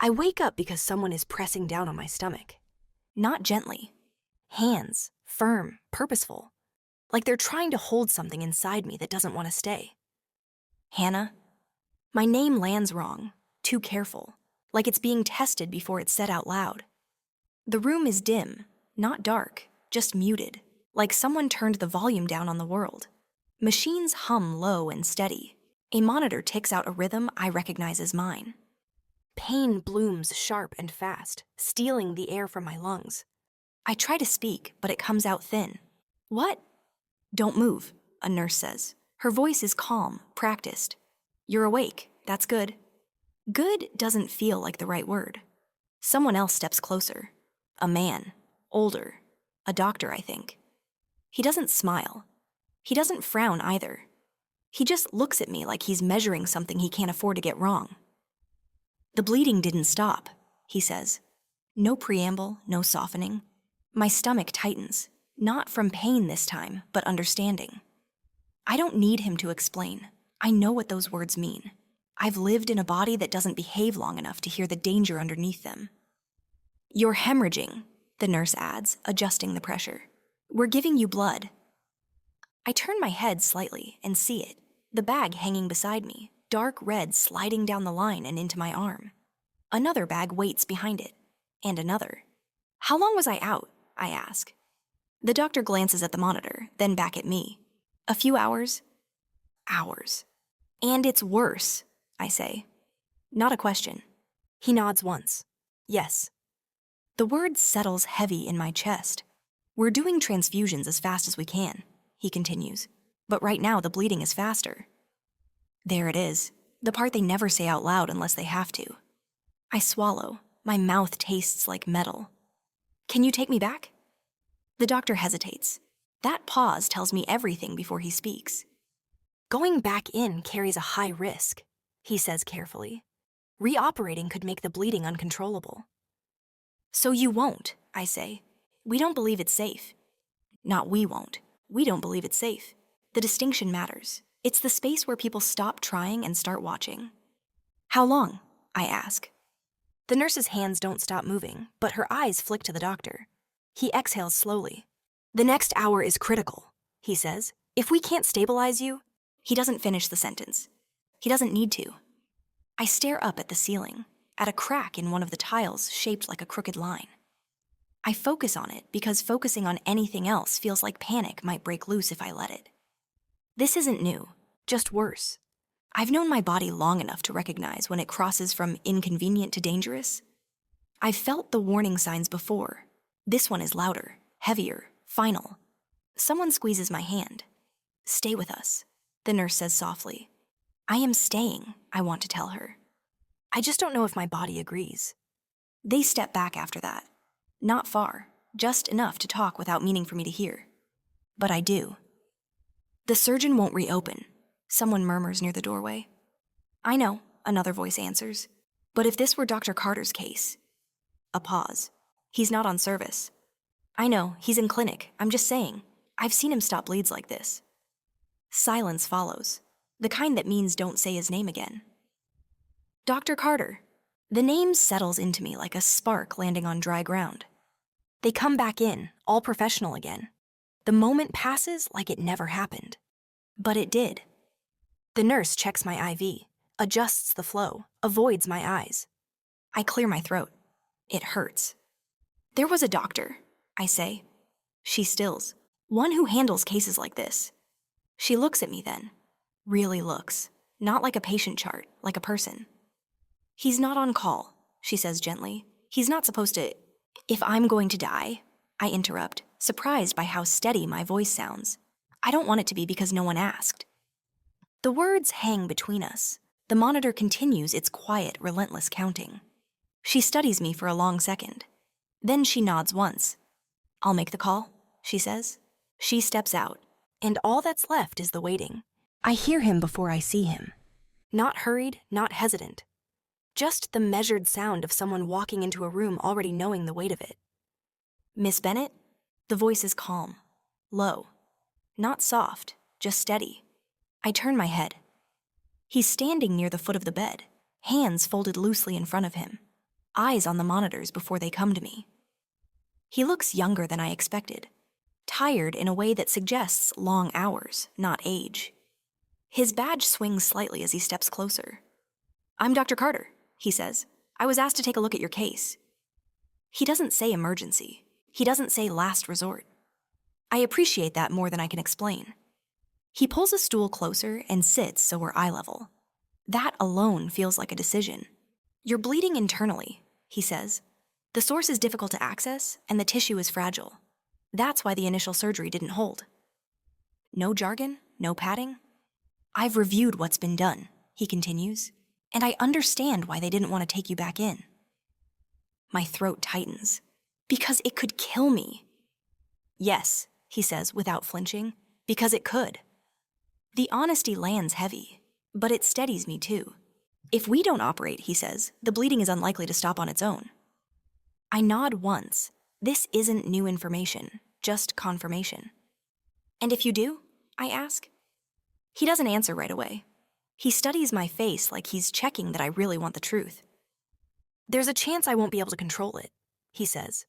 I wake up because someone is pressing down on my stomach. Not gently. Hands, firm, purposeful. Like they're trying to hold something inside me that doesn't want to stay. Hannah? My name lands wrong, too careful, like it's being tested before it's said out loud. The room is dim, not dark, just muted, like someone turned the volume down on the world. Machines hum low and steady. A monitor ticks out a rhythm I recognize as mine. Pain blooms sharp and fast, stealing the air from my lungs. I try to speak, but it comes out thin. What? Don't move, a nurse says. Her voice is calm, practiced. You're awake, that's good. Good doesn't feel like the right word. Someone else steps closer. A man, older, a doctor, I think. He doesn't smile. He doesn't frown either. He just looks at me like he's measuring something he can't afford to get wrong. The bleeding didn't stop, he says. No preamble, no softening. My stomach tightens, not from pain this time, but understanding. I don't need him to explain. I know what those words mean. I've lived in a body that doesn't behave long enough to hear the danger underneath them. You're hemorrhaging, the nurse adds, adjusting the pressure. We're giving you blood. I turn my head slightly and see it, the bag hanging beside me, dark red sliding down the line and into my arm. Another bag waits behind it, and another. How long was I out? I ask. The doctor glances at the monitor, then back at me. A few hours? Hours. And it's worse, I say. Not a question. He nods once. Yes. The word settles heavy in my chest. We're doing transfusions as fast as we can, he continues. But right now the bleeding is faster. There it is, the part they never say out loud unless they have to. I swallow. My mouth tastes like metal. Can you take me back? The doctor hesitates. That pause tells me everything before he speaks. Going back in carries a high risk, he says carefully. Reoperating could make the bleeding uncontrollable. So you won't, I say. We don't believe it's safe. Not we won't. We don't believe it's safe. The distinction matters. It's the space where people stop trying and start watching. How long? I ask. The nurse's hands don't stop moving, but her eyes flick to the doctor. He exhales slowly. The next hour is critical, he says. If we can't stabilize you... He doesn't finish the sentence. He doesn't need to. I stare up at the ceiling, at a crack in one of the tiles shaped like a crooked line. I focus on it because focusing on anything else feels like panic might break loose if I let it. This isn't new, just worse. I've known my body long enough to recognize when it crosses from inconvenient to dangerous. I've felt the warning signs before. This one is louder, heavier, final. Someone squeezes my hand. Stay with us, the nurse says softly. I am staying, I want to tell her. I just don't know if my body agrees. They step back after that. Not far, just enough to talk without meaning for me to hear. But I do. The surgeon won't reopen, someone murmurs near the doorway. I know, another voice answers. But if this were Dr. Carter's case... A pause. He's not on service. I know, he's in clinic, I'm just saying. I've seen him stop bleeds like this. Silence follows, the kind that means don't say his name again. Dr. Carter. The name settles into me like a spark landing on dry ground. They come back in, all professional again. The moment passes like it never happened. But it did. The nurse checks my IV, adjusts the flow, avoids my eyes. I clear my throat. It hurts. There was a doctor, I say. She stills. One who handles cases like this. She looks at me then. Really looks. Not like a patient chart, like a person. He's not on call, she says gently. He's not supposed to... If I'm going to die, I interrupt, surprised by how steady my voice sounds. I don't want it to be because no one asked. The words hang between us. The monitor continues its quiet, relentless counting. She studies me for a long second. Then she nods once. I'll make the call, she says. She steps out, and all that's left is the waiting. I hear him before I see him. Not hurried, not hesitant. Just the measured sound of someone walking into a room already knowing the weight of it. Miss Bennett? The voice is calm, low. Not soft, just steady. I turn my head. He's standing near the foot of the bed, hands folded loosely in front of him. eyes on the monitors before they come to me. He looks younger than I expected, tired in a way that suggests long hours, not age. His badge swings slightly as he steps closer. "I'm Dr. Carter," he says. "I was asked to take a look at your case." He doesn't say emergency. He doesn't say last resort. I appreciate that more than I can explain. He pulls a stool closer and sits so we're eye level. That alone feels like a decision. "You're bleeding internally," he says. "The source is difficult to access, and the tissue is fragile. That's why the initial surgery didn't hold." No jargon, no padding. "I've reviewed what's been done," he continues, "and I understand why they didn't want to take you back in." My throat tightens. "Because it could kill me." "Yes," he says without flinching, "because it could." The honesty lands heavy, but it steadies me too. "If we don't operate," he says, "the bleeding is unlikely to stop on its own." I nod once. This isn't new information, just confirmation. "And if you do?" I ask. He doesn't answer right away. He studies my face like he's checking that I really want the truth. "There's a chance I won't be able to control it," he says.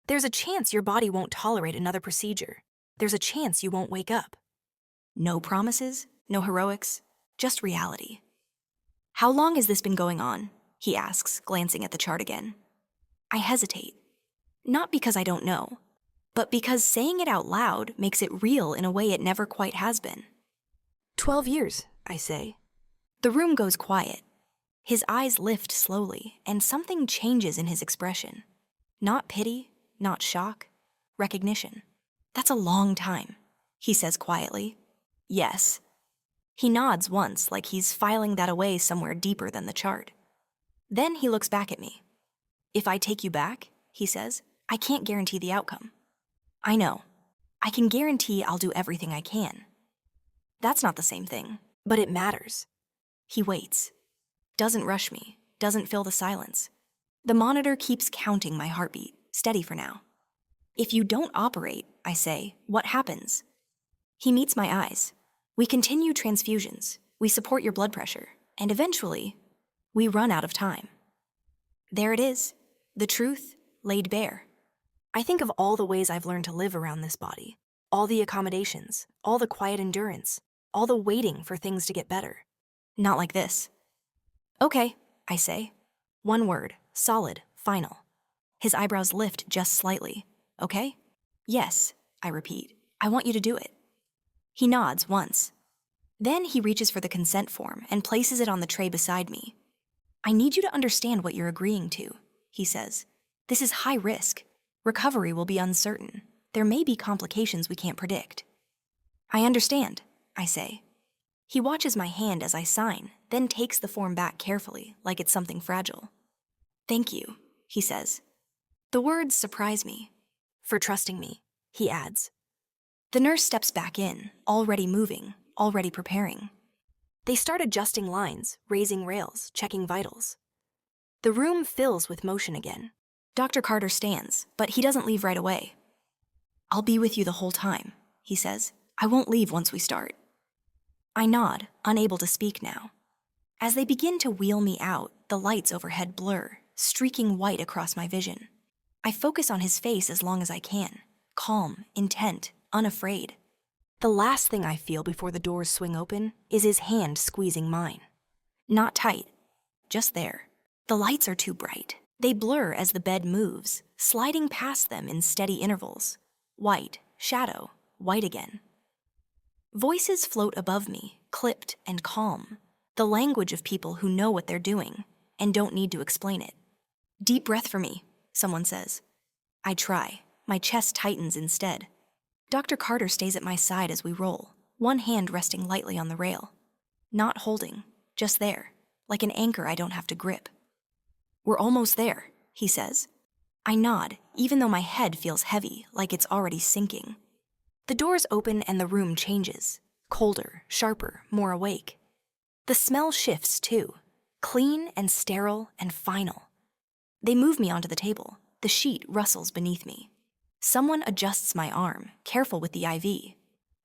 "There's a chance your body won't tolerate another procedure. There's a chance you won't wake up." No promises, no heroics, just reality. "How long has this been going on?" he asks, glancing at the chart again. I hesitate. Not because I don't know, but because saying it out loud makes it real in a way it never quite has been. 12 years, I say. The room goes quiet. His eyes lift slowly, and something changes in his expression. Not pity, not shock, recognition. "That's a long time," he says quietly. "Yes." He nods once, like he's filing that away somewhere deeper than the chart. Then he looks back at me. "If I take you back," he says, "I can't guarantee the outcome." I know. I can guarantee I'll do everything I can. That's not the same thing, but it matters. He waits. Doesn't rush me, doesn't fill the silence. The monitor keeps counting my heartbeat, steady for now. "If you don't operate," I say, "what happens?" He meets my eyes. "We continue transfusions, we support your blood pressure, and eventually, we run out of time." There it is, the truth laid bare. I think of all the ways I've learned to live around this body, all the accommodations, all the quiet endurance, all the waiting for things to get better. Not like this. "Okay," I say. One word, solid, final. His eyebrows lift just slightly. "Okay?" "Yes," I repeat. "I want you to do it." He nods once. Then he reaches for the consent form and places it on the tray beside me. "I need you to understand what you're agreeing to," he says. "This is high risk. Recovery will be uncertain. There may be complications we can't predict." "I understand," I say. He watches my hand as I sign, then takes the form back carefully, like it's something fragile. "Thank you," he says. The words surprise me. "For trusting me," he adds. The nurse steps back in, already moving, already preparing. They start adjusting lines, raising rails, checking vitals. The room fills with motion again. Dr. Carter stands, but he doesn't leave right away. "I'll be with you the whole time," he says. "I won't leave once we start." I nod, unable to speak now. As they begin to wheel me out, the lights overhead blur, streaking white across my vision. I focus on his face as long as I can, calm, intent, unafraid. The last thing I feel before the doors swing open is his hand squeezing mine. Not tight, just there. The lights are too bright. They blur as the bed moves, sliding past them in steady intervals. White, shadow, white again. Voices float above me, clipped and calm. The language of people who know what they're doing and don't need to explain it. "Deep breath for me," someone says. I try. My chest tightens instead. Dr. Carter stays at my side as we roll, one hand resting lightly on the rail. Not holding, just there, like an anchor I don't have to grip. "We're almost there," he says. I nod, even though my head feels heavy, like it's already sinking. The doors open and the room changes. Colder, sharper, more awake. The smell shifts too. Clean and sterile and final. They move me onto the table. The sheet rustles beneath me. Someone adjusts my arm, careful with the IV.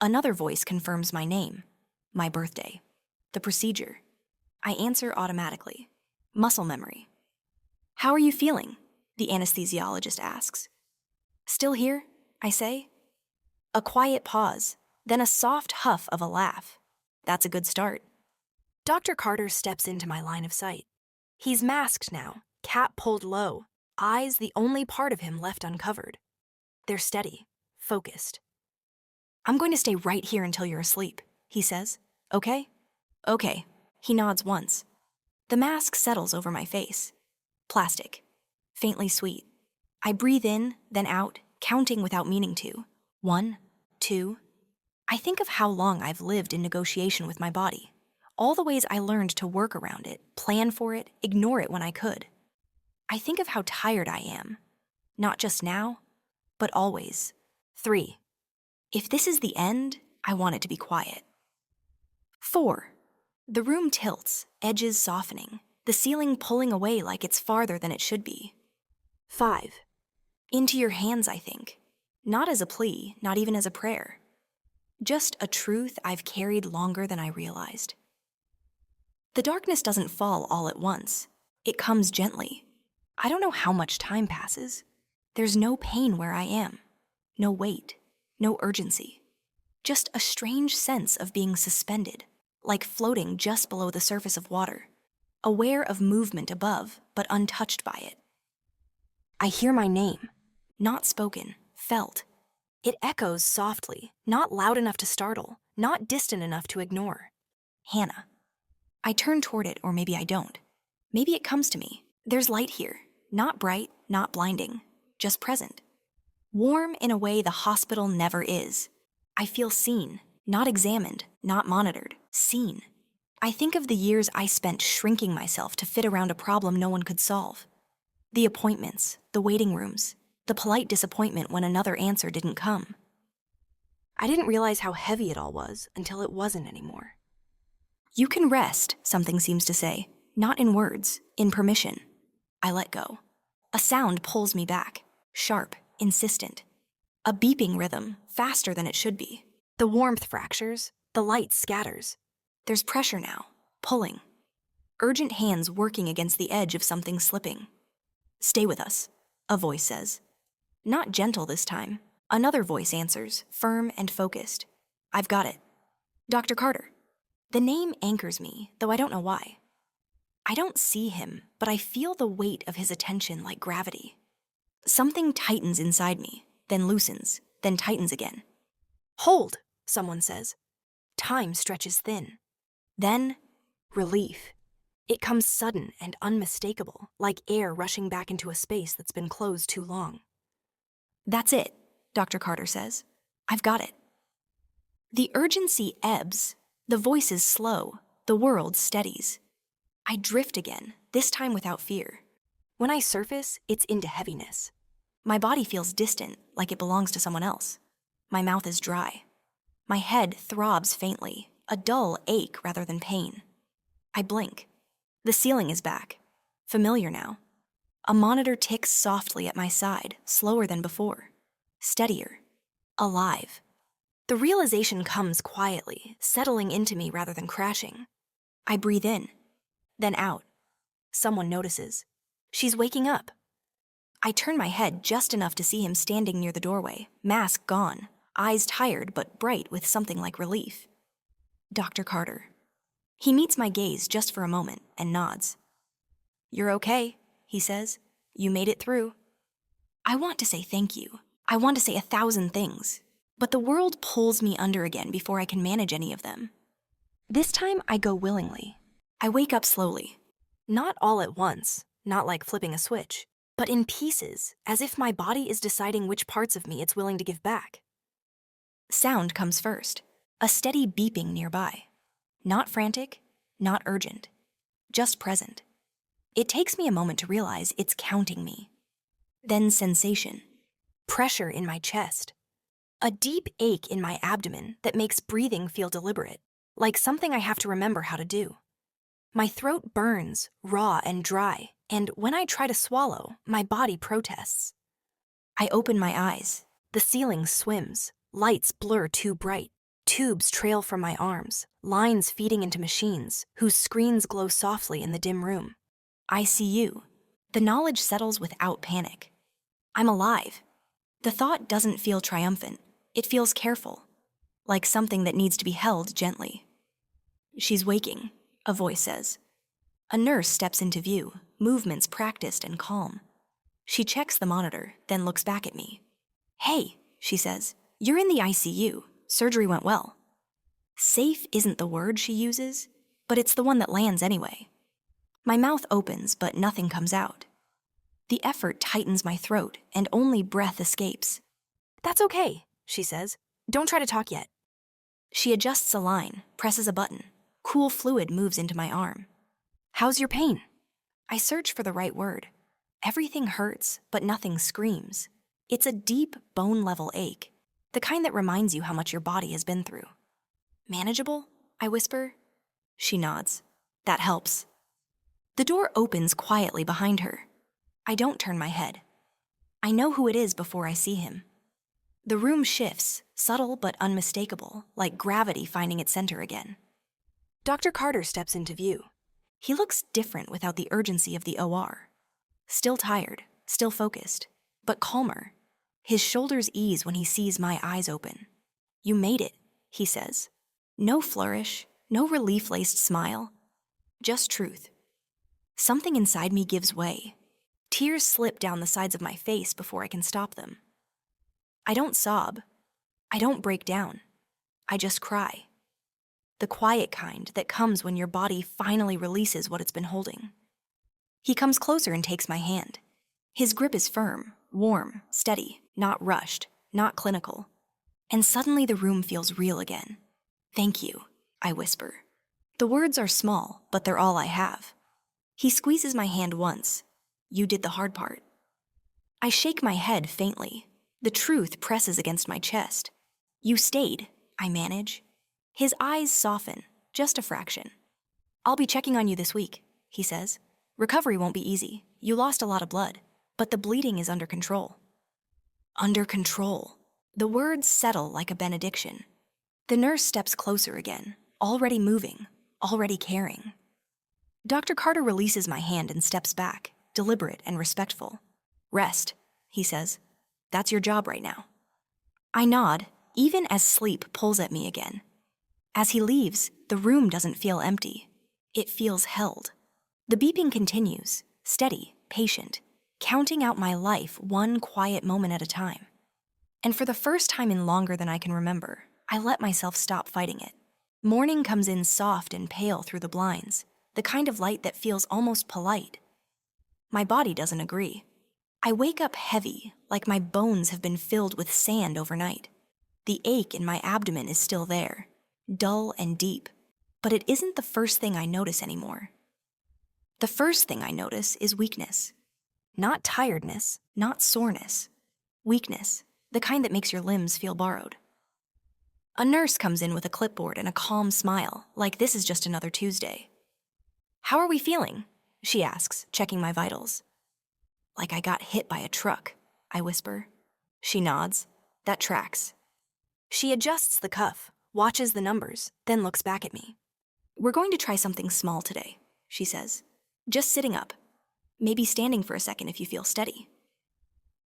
Another voice confirms my name, my birthday, the procedure. I answer automatically. Muscle memory. How are you feeling? The anesthesiologist asks. Still here? I say. A quiet pause, then a soft huff of a laugh. That's a good start. Dr. Carter steps into my line of sight. He's masked now, cap pulled low, eyes the only part of him left uncovered. They're steady, focused. I'm going to stay right here until you're asleep, he says. Okay? Okay. He nods once. The mask settles over my face. Plastic. Faintly sweet. I breathe in, then out, counting without meaning to. 1, 2. I think of how long I've lived in negotiation with my body. All the ways I learned to work around it, plan for it, ignore it when I could. I think of how tired I am. Not just now, but always. 3. If this is the end, I want it to be quiet. 4. The room tilts, edges softening, the ceiling pulling away like it's farther than it should be. 5. Into your hands, I think. Not as a plea, not even as a prayer. Just a truth I've carried longer than I realized. The darkness doesn't fall all at once. It comes gently. I don't know how much time passes. There's no pain where I am. No weight. No urgency. Just a strange sense of being suspended, like floating just below the surface of water, aware of movement above, but untouched by it. I hear my name. Not spoken, felt. It echoes softly, not loud enough to startle, not distant enough to ignore. Hannah. I turn toward it, or maybe I don't. Maybe it comes to me. There's light here. Not bright, not blinding. Just present. Warm in a way the hospital never is. I feel seen. Not examined, not monitored. Seen. I think of the years I spent shrinking myself to fit around a problem no one could solve. The appointments, the waiting rooms, the polite disappointment when another answer didn't come. I didn't realize how heavy it all was until it wasn't anymore. You can rest, something seems to say, not in words, in permission. I let go. A sound pulls me back, sharp, insistent. A beeping rhythm, faster than it should be. The warmth fractures, the light scatters. There's pressure now, pulling. Urgent hands working against the edge of something slipping. Stay with us, a voice says. Not gentle this time. Another voice answers, firm and focused. I've got it. Dr. Carter. The name anchors me, though I don't know why. I don't see him, but I feel the weight of his attention like gravity. Something tightens inside me, then loosens, then tightens again. Hold, someone says. Time stretches thin. Then, relief. It comes sudden and unmistakable, like air rushing back into a space that's been closed too long. That's it, Dr. Carter says. I've got it. The urgency ebbs, the voice is slow, the world steadies. I drift again, this time without fear. When I surface, it's into heaviness. My body feels distant, like it belongs to someone else. My mouth is dry. My head throbs faintly, a dull ache rather than pain. I blink. The ceiling is back, familiar now. A monitor ticks softly at my side, slower than before. Steadier. Alive. The realization comes quietly, settling into me rather than crashing. I breathe in, then out. Someone notices. She's waking up. I turn my head just enough to see him standing near the doorway, mask gone, eyes tired but bright with something like relief. Dr. Carter. He meets my gaze just for a moment and nods. You're okay, he says. You made it through. I want to say thank you. I want to say 1,000 things. But the world pulls me under again before I can manage any of them. This time I go willingly. I wake up slowly. Not all at once, not like flipping a switch, but in pieces, as if my body is deciding which parts of me it's willing to give back. Sound comes first, a steady beeping nearby. Not frantic, not urgent, just present. It takes me a moment to realize it's counting me. Then sensation, pressure in my chest. A deep ache in my abdomen that makes breathing feel deliberate, like something I have to remember how to do. My throat burns, raw and dry, and when I try to swallow, my body protests. I open my eyes. The ceiling swims. Lights blur too bright. Tubes trail from my arms, lines feeding into machines whose screens glow softly in the dim room. I see you. The knowledge settles without panic. I'm alive. The thought doesn't feel triumphant. It feels careful, like something that needs to be held gently. She's waking, a voice says. A nurse steps into view, movements practiced and calm. She checks the monitor, then looks back at me. Hey, she says, you're in the ICU. Surgery went well. Safe isn't the word she uses, but it's the one that lands anyway. My mouth opens, but nothing comes out. The effort tightens my throat, and only breath escapes. That's okay, she says. Don't try to talk yet. She adjusts a line, presses a button. Cool fluid moves into my arm. How's your pain? I search for the right word. Everything hurts, but nothing screams. It's a deep, bone-level ache, the kind that reminds you how much your body has been through. Manageable? I whisper. She nods. That helps. The door opens quietly behind her. I don't turn my head. I know who it is before I see him. The room shifts, subtle but unmistakable, like gravity finding its center again. Dr. Carter steps into view. He looks different without the urgency of the OR. Still tired, still focused, but calmer. His shoulders ease when he sees my eyes open. You made it, he says. No flourish, no relief-laced smile, just truth. Something inside me gives way. Tears slip down the sides of my face before I can stop them. I don't sob. I don't break down. I just cry. The quiet kind that comes when your body finally releases what it's been holding. He comes closer and takes my hand. His grip is firm, warm, steady, not rushed, not clinical. And suddenly the room feels real again. Thank you, I whisper. The words are small, but they're all I have. He squeezes my hand once. You did the hard part. I shake my head faintly. The truth presses against my chest. You stayed, I manage. His eyes soften, just a fraction. I'll be checking on you this week, he says. Recovery won't be easy. You lost a lot of blood, but the bleeding is under control. Under control. The words settle like a benediction. The nurse steps closer again, already moving, already caring. Dr. Carter releases my hand and steps back, deliberate and respectful. Rest, he says. That's your job right now. I nod, even as sleep pulls at me again. As he leaves, the room doesn't feel empty. It feels held. The beeping continues, steady, patient, counting out my life one quiet moment at a time. And for the first time in longer than I can remember, I let myself stop fighting it. Morning comes in soft and pale through the blinds, the kind of light that feels almost polite. My body doesn't agree. I wake up heavy, like my bones have been filled with sand overnight. The ache in my abdomen is still there, dull and deep, but it isn't the first thing I notice anymore. The first thing I notice is weakness. Not tiredness, not soreness. Weakness, the kind that makes your limbs feel borrowed. A nurse comes in with a clipboard and a calm smile, like this is just another Tuesday. How are we feeling? She asks, checking my vitals. Like I got hit by a truck, I whisper. She nods. That tracks. She adjusts the cuff, watches the numbers, then looks back at me. We're going to try something small today, she says. Just sitting up. Maybe standing for a second if you feel steady.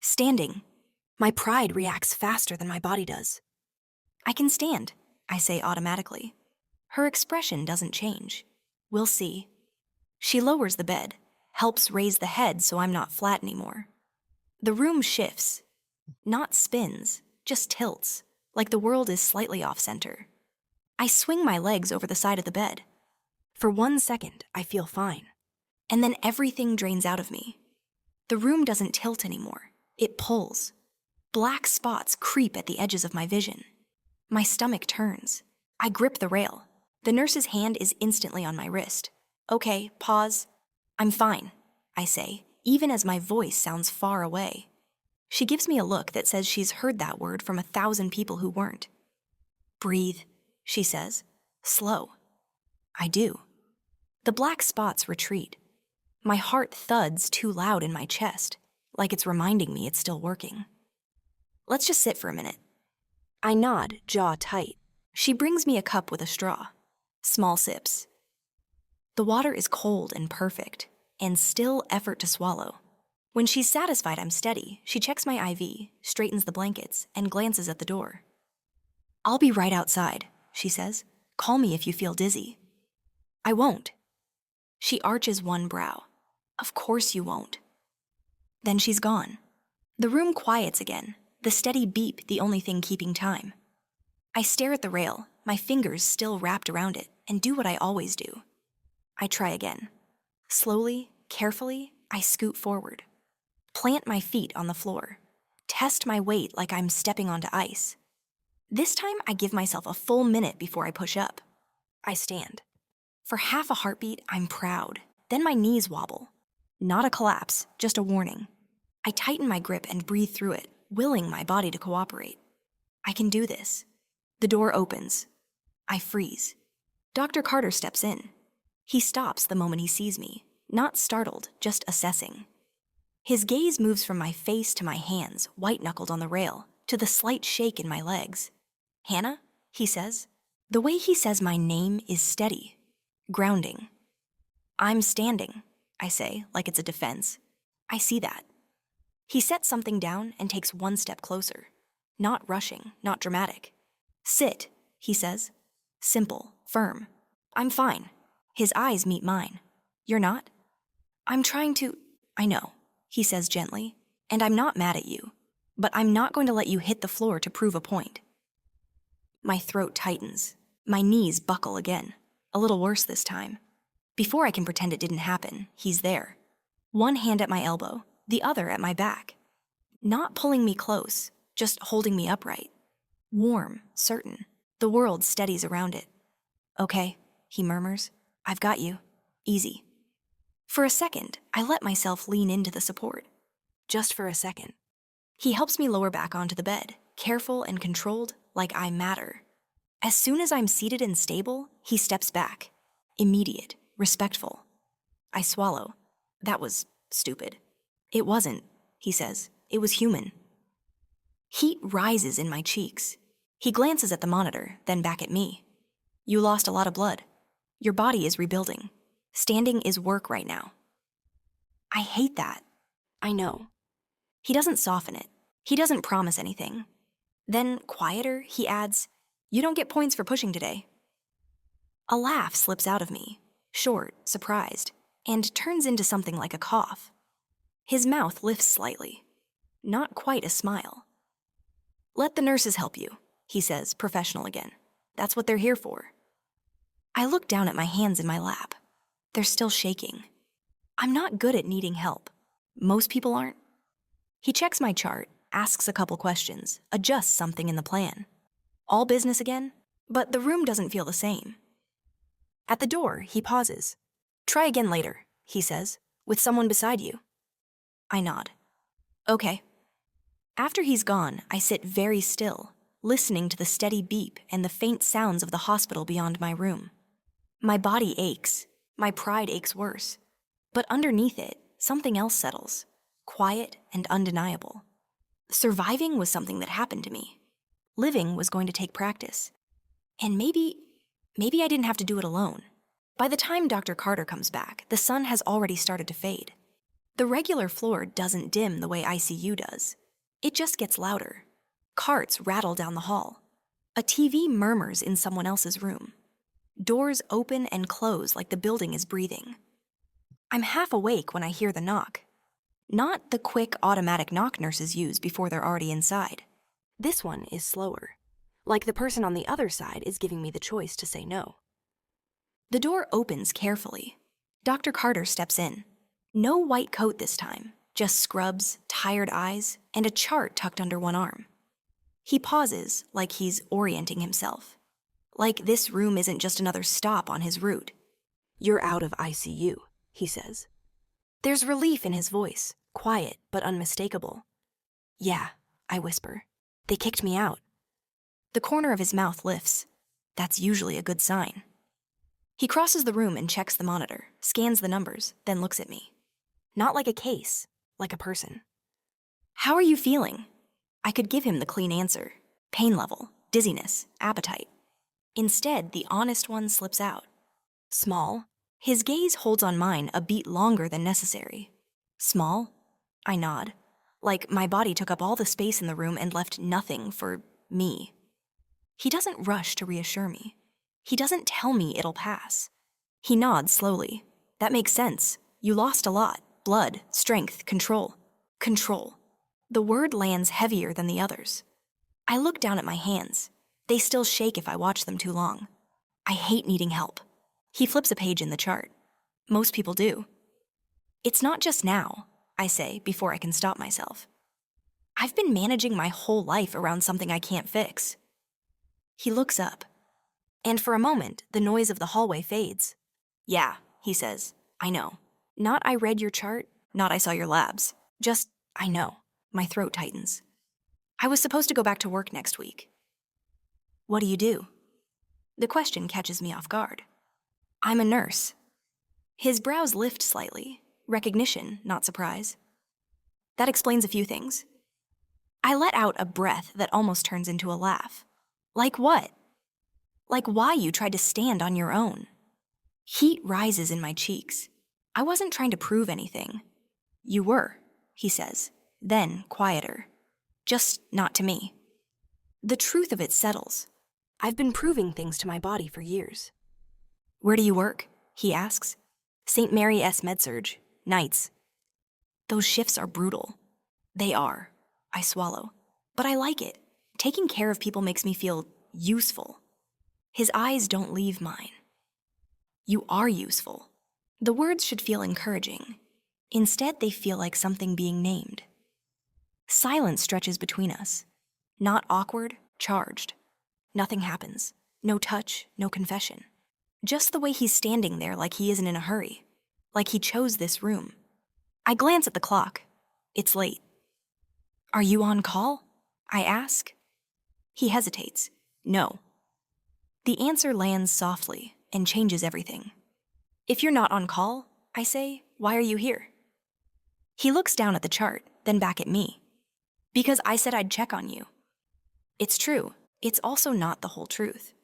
Standing. My pride reacts faster than my body does. I can stand, I say automatically. Her expression doesn't change. We'll see. She lowers the bed, helps raise the head so I'm not flat anymore. The room shifts. Not spins, just tilts, like the world is slightly off-center. I swing my legs over the side of the bed. For 1 second, I feel fine. And then everything drains out of me. The room doesn't tilt anymore. It pulls. Black spots creep at the edges of my vision. My stomach turns. I grip the rail. The nurse's hand is instantly on my wrist. Okay, pause. I'm fine, I say, even as my voice sounds far away. She gives me a look that says she's heard that word from 1,000 people who weren't. Breathe, she says, slow. I do. The black spots retreat. My heart thuds too loud in my chest, like it's reminding me it's still working. Let's just sit for a minute. I nod, jaw tight. She brings me a cup with a straw. Small sips. The water is cold and perfect, and still effort to swallow. When she's satisfied I'm steady, she checks my IV, straightens the blankets, and glances at the door. "I'll be right outside," she says. "Call me if you feel dizzy." "I won't." She arches one brow. "Of course you won't." Then she's gone. The room quiets again, the steady beep the only thing keeping time. I stare at the rail, my fingers still wrapped around it, and do what I always do. I try again. Slowly, carefully, I scoot forward. Plant my feet on the floor. Test my weight like I'm stepping onto ice. This time I give myself a full minute before I push up. I stand. For half a heartbeat, I'm proud. Then my knees wobble. Not a collapse, just a warning. I tighten my grip and breathe through it, willing my body to cooperate. I can do this. The door opens. I freeze. Dr. Carter steps in. He stops the moment he sees me, not startled, just assessing. His gaze moves from my face to my hands, white-knuckled on the rail, to the slight shake in my legs. "Hannah?" he says. The way he says my name is steady, grounding. "I'm standing," I say, like it's a defense. I see that. He sets something down and takes one step closer. Not rushing, not dramatic. "Sit," he says. Simple, firm. I'm fine. His eyes meet mine. "You're not?" "I'm trying to—" "I know," he says gently, "and I'm not mad at you. But I'm not going to let you hit the floor to prove a point." My throat tightens. My knees buckle again. A little worse this time. Before I can pretend it didn't happen, he's there. One hand at my elbow, the other at my back. Not pulling me close, just holding me upright. Warm, certain. The world steadies around it. "Okay," he murmurs. "I've got you. Easy." For a second, I let myself lean into the support. Just for a second. He helps me lower back onto the bed, careful and controlled, like I matter. As soon as I'm seated and stable, he steps back. Immediate, respectful. I swallow. That was stupid. "It wasn't," he says. "It was human." Heat rises in my cheeks. He glances at the monitor, then back at me. "You lost a lot of blood. Your body is rebuilding. Standing is work right now." I hate that. I know. He doesn't soften it. He doesn't promise anything. Then, quieter, he adds, "You don't get points for pushing today." A laugh slips out of me, short, surprised, and turns into something like a cough. His mouth lifts slightly. Not quite a smile. "Let the nurses help you," he says, professional again. "That's what they're here for." I look down at my hands in my lap. They're still shaking. I'm not good at needing help. Most people aren't. He checks my chart, asks a couple questions, adjusts something in the plan. All business again, but the room doesn't feel the same. At the door, he pauses. "Try again later," he says, "with someone beside you." I nod. "Okay." After he's gone, I sit very still, listening to the steady beep and the faint sounds of the hospital beyond my room. My body aches. My pride aches worse. But underneath it, something else settles, quiet and undeniable. Surviving was something that happened to me. Living was going to take practice. And maybe I didn't have to do it alone. By the time Dr. Carter comes back, the sun has already started to fade. The regular floor doesn't dim the way ICU does. It just gets louder. Carts rattle down the hall. A TV murmurs in someone else's room. Doors open and close like the building is breathing. I'm half awake when I hear the knock. Not the quick automatic knock nurses use before they're already inside. This one is slower, like the person on the other side is giving me the choice to say no. The door opens carefully. Dr. Carter steps in. No white coat this time, just scrubs, tired eyes, and a chart tucked under one arm. He pauses like he's orienting himself. Like this room isn't just another stop on his route. "You're out of ICU," he says. There's relief in his voice, quiet but unmistakable. "Yeah," I whisper. "They kicked me out." The corner of his mouth lifts. That's usually a good sign. He crosses the room and checks the monitor, scans the numbers, then looks at me. Not like a case, like a person. "How are you feeling?" I could give him the clean answer. Pain level, dizziness, appetite. Instead, the honest one slips out. "Small, His gaze holds on mine a beat longer than necessary. Small? I nod, like my body took up all the space in the room and left nothing for me. He doesn't rush to reassure me. He doesn't tell me it'll pass. He nods slowly. That makes sense. You lost a lot. Blood, strength, control. Control. The word lands heavier than the others. I look down at my hands. They still shake if I watch them too long. I hate needing help. He flips a page in the chart. Most people do. It's not just now, I say before I can stop myself. I've been managing my whole life around something I can't fix. He looks up. And for a moment, the noise of the hallway fades. Yeah, he says, I know. Not I read your chart, not I saw your labs. Just, I know. My throat tightens. I was supposed to go back to work next week. What do you do? The question catches me off guard. I'm a nurse. His brows lift slightly. Recognition, not surprise. That explains a few things. I let out a breath that almost turns into a laugh. Like what? Like why you tried to stand on your own. Heat rises in my cheeks. I wasn't trying to prove anything. You were, he says, then quieter. Just not to me. The truth of it settles. I've been proving things to my body for years. Where do you work? He asks. St. Mary S. MedSurg, nights. Those shifts are brutal. They are. I swallow. But I like it. Taking care of people makes me feel useful. His eyes don't leave mine. You are useful. The words should feel encouraging. Instead, they feel like something being named. Silence stretches between us. Not awkward, charged. Nothing happens. No touch, no confession. Just the way he's standing there like he isn't in a hurry. Like he chose this room. I glance at the clock. It's late. Are you on call? I ask. He hesitates. No. The answer lands softly and changes everything. If you're not on call, I say, why are you here? He looks down at the chart, then back at me. Because I said I'd check on you. It's true. It's also not the whole truth.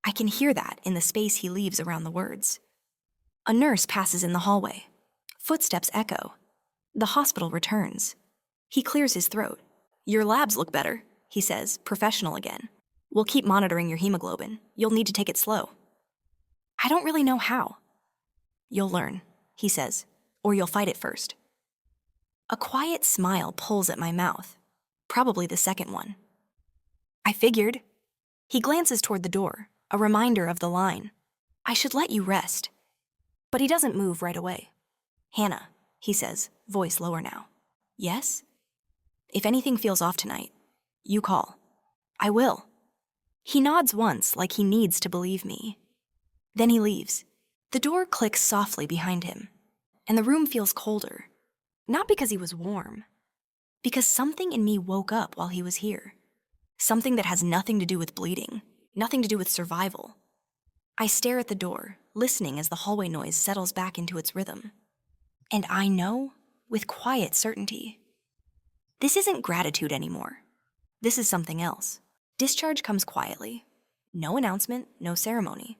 I can hear that in the space he leaves around the words. A nurse passes in the hallway. Footsteps echo. The hospital returns. He clears his throat. Your labs look better, he says, professional again. We'll keep monitoring your hemoglobin. You'll need to take it slow. I don't really know how. You'll learn, he says, or you'll fight it first. A quiet smile pulls at my mouth. Probably the second one. I figured. He glances toward the door, a reminder of the line. I should let you rest. But he doesn't move right away. Hannah, he says, voice lower now. Yes? If anything feels off tonight, you call. I will. He nods once like he needs to believe me. Then he leaves. The door clicks softly behind him, and the room feels colder. Not because he was warm, because something in me woke up while he was here. Something that has nothing to do with bleeding, nothing to do with survival. I stare at the door, listening as the hallway noise settles back into its rhythm. And I know, with quiet certainty, this isn't gratitude anymore. This is something else. Discharge comes quietly. No announcement, no ceremony.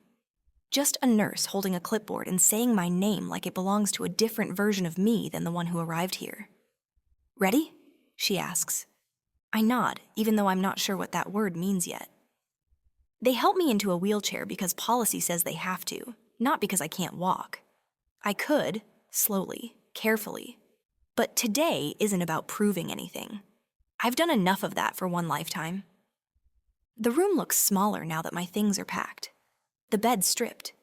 Just a nurse holding a clipboard and saying my name like it belongs to a different version of me than the one who arrived here. Ready? She asks. I nod, even though I'm not sure what that word means yet. They help me into a wheelchair because policy says they have to, not because I can't walk. I could, slowly, carefully. But today isn't about proving anything. I've done enough of that for one lifetime. The room looks smaller now that my things are packed. The bed's stripped.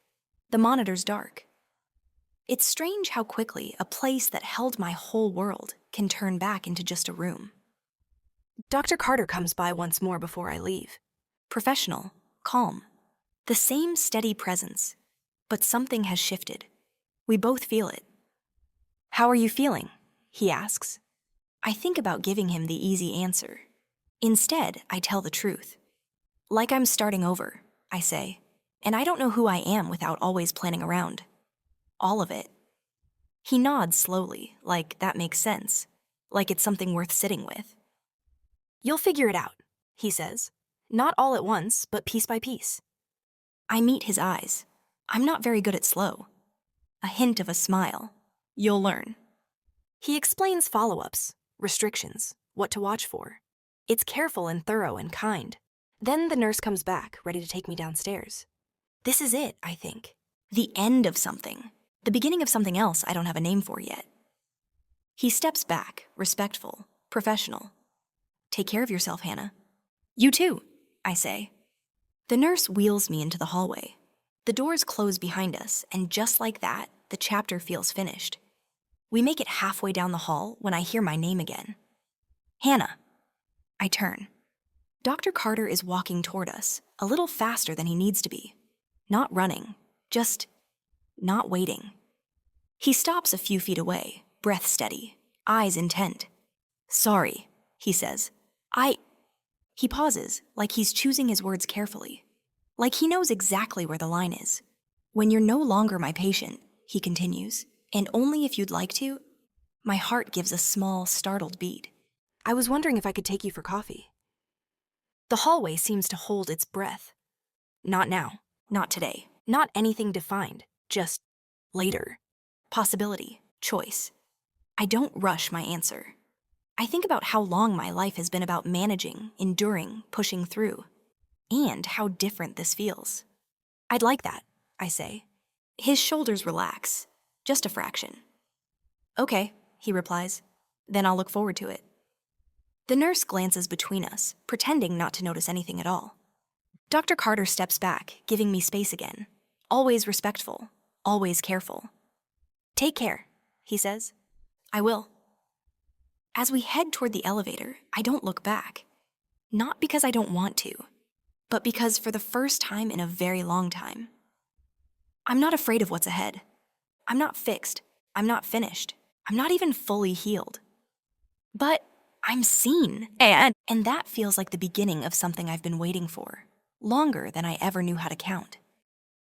The monitor's dark. It's strange how quickly a place that held my whole world can turn back into just a room. Dr. Carter comes by once more before I leave. Professional, calm. The same steady presence, but something has shifted. We both feel it. How are you feeling? He asks. I think about giving him the easy answer. Instead, I tell the truth. Like I'm starting over, I say. And I don't know who I am without always planning around. All of it. He nods slowly, like that makes sense. Like it's something worth sitting with. You'll figure it out, he says. Not all at once, but piece by piece. I meet his eyes. I'm not very good at slow. a hint of a smile. You'll learn. He explains follow-ups, restrictions, what to watch for. It's careful and thorough and kind. Then the nurse comes back, ready to take me downstairs. This is it, I think. The end of something. The beginning of something else I don't have a name for yet. He steps back, respectful, professional. Take care of yourself, Hannah. You too, I say. The nurse wheels me into the hallway. The doors close behind us, and just like that, the chapter feels finished. We make it halfway down the hall when I hear my name again. Hannah. I turn. Dr. Carter is walking toward us, a little faster than he needs to be. Not running, just not waiting. He stops a few feet away, breath steady, eyes intent. Sorry, he says. He pauses, like he's choosing his words carefully. Like he knows exactly where the line is. When you're no longer my patient, he continues, and only if you'd like to, my heart gives a small, startled beat. I was wondering if I could take you for coffee. The hallway seems to hold its breath. Not now, not today, not anything defined, just later. Possibility, choice. I don't rush my answer. I think about how long my life has been about managing, enduring, pushing through, and how different this feels. I'd like that, I say. His shoulders relax, just a fraction. Okay, he replies. Then I'll look forward to it. The nurse glances between us, pretending not to notice anything at all. Dr. Carter steps back, giving me space again. Always respectful, always careful. Take care, he says. I will. As we head toward the elevator, I don't look back. Not because I don't want to, but because for the first time in a very long time, I'm not afraid of what's ahead. I'm not fixed. I'm not finished. I'm not even fully healed. But I'm seen, and that feels like the beginning of something I've been waiting for, longer than I ever knew how to count.